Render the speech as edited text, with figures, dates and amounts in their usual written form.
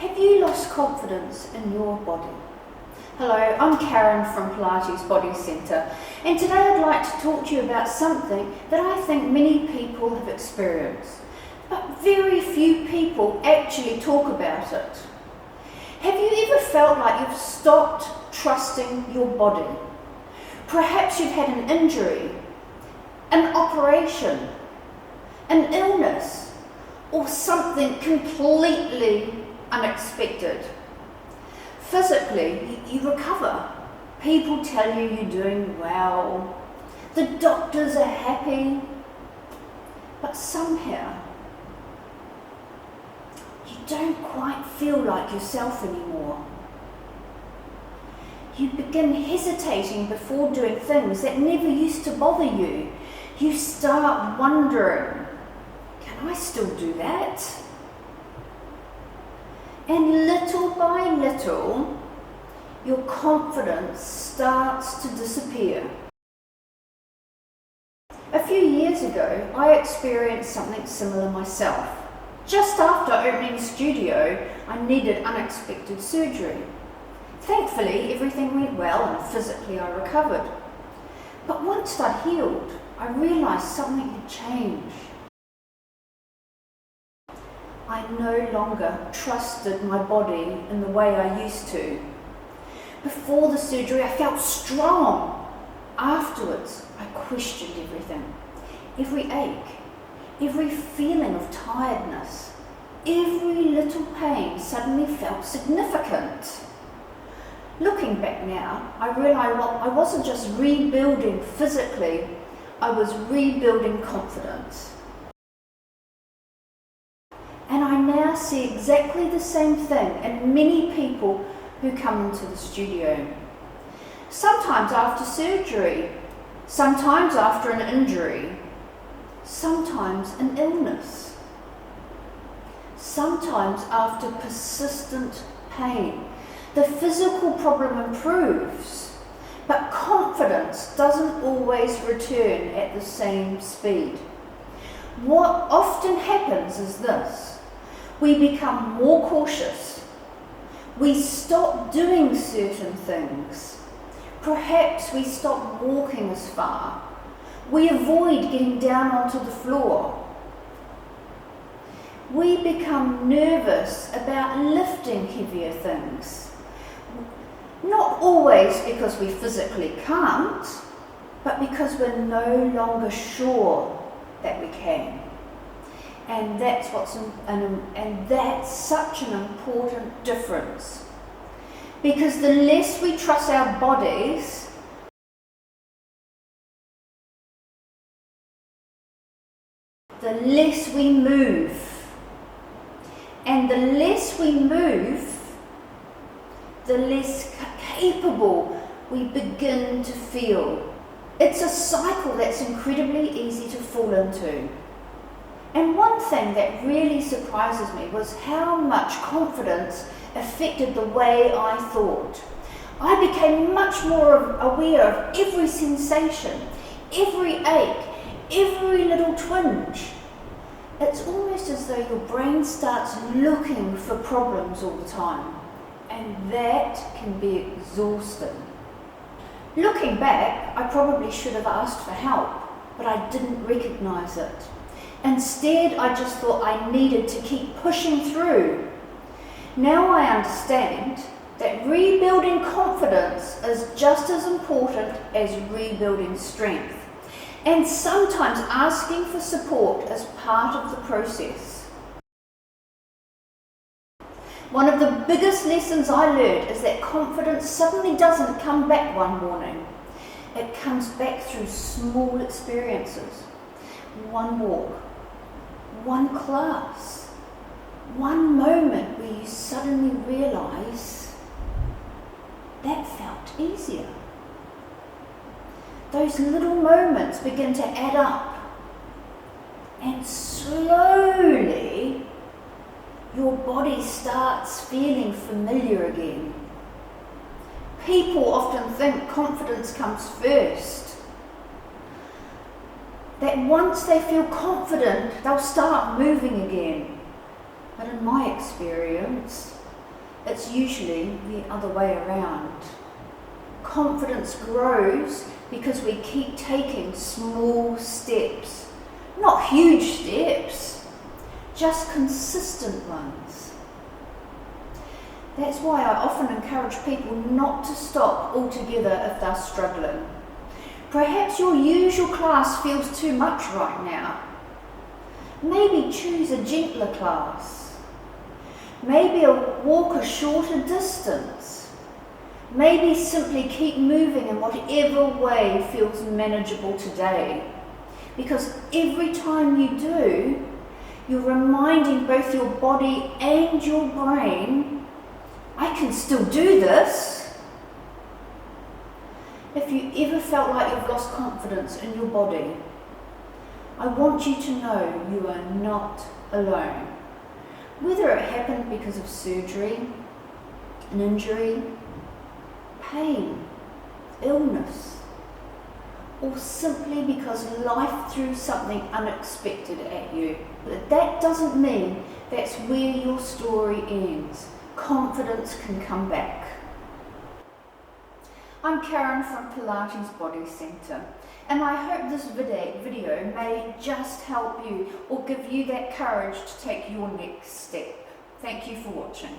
Have you lost confidence in your body? Hello, I'm Karyn from Pilates Body Centre, and today I'd like to talk to you about something that I think many people have experienced, but very few people actually talk about it. Have you ever felt like you've stopped trusting your body? Perhaps you've had an injury, an operation, an illness, or something completely unexpected. Physically, you recover. People tell you you're doing well. The doctors are happy. But somehow, you don't quite feel like yourself anymore. You begin hesitating before doing things that never used to bother you. You start wondering, can I still do that? And little by little, your confidence starts to disappear. A few years ago, I experienced something similar myself. Just after opening the studio, I needed unexpected surgery. Thankfully, everything went well and physically I recovered. But once I'd healed, I realised something had changed. I no longer trusted my body in the way I used to. Before the surgery, I felt strong. Afterwards, I questioned everything. Every ache, every feeling of tiredness, every little pain suddenly felt significant. Looking back now, I realised I wasn't just rebuilding physically, I was rebuilding confidence. And I now see exactly the same thing in many people who come into the studio. Sometimes after surgery, sometimes after an injury, sometimes an illness, sometimes after persistent pain. The physical problem improves, but confidence doesn't always return at the same speed. What often happens is this. We become more cautious. We stop doing certain things. Perhaps we stop walking as far. We avoid getting down onto the floor. We become nervous about lifting heavier things. Not always because we physically can't, but because we're no longer sure that we can. And that's such an important difference. Because the less we trust our bodies, the less we move. And the less we move, the less capable we begin to feel. It's a cycle that's incredibly easy to fall into. And one thing that really surprises me was how much confidence affected the way I thought. I became much more aware of every sensation, every ache, every little twinge. It's almost as though your brain starts looking for problems all the time, and that can be exhausting. Looking back, I probably should have asked for help, but I didn't recognise it. Instead, I just thought I needed to keep pushing through. Now I understand that rebuilding confidence is just as important as rebuilding strength, and sometimes asking for support is part of the process. One of the biggest lessons I learned is that confidence suddenly doesn't come back one morning. It comes back through small experiences. One walk, one class, one moment where you suddenly realise that felt easier. Those little moments begin to add up, and slowly your body starts feeling familiar again. People often think confidence comes first. That once they feel confident, they'll start moving again. But in my experience, It's usually the other way around. Confidence grows because we keep taking small steps, not huge steps, just consistent ones. That's why I often encourage people not to stop altogether if they're struggling. Perhaps your usual class feels too much right now. Maybe choose a gentler class. Maybe walk a shorter distance. Maybe simply keep moving in whatever way feels manageable today. Because every time you do, you're reminding both your body and your brain, I can still do this. If you ever felt like you've lost confidence in your body, I want you to know you are not alone. Whether it happened because of surgery, an injury, pain, illness, or simply because life threw something unexpected at you. But that doesn't mean that's where your story ends. Confidence can come back. I'm Karyn from Pilates Body Centre, and I hope this video may just help you or give you that courage to take your next step. Thank you for watching.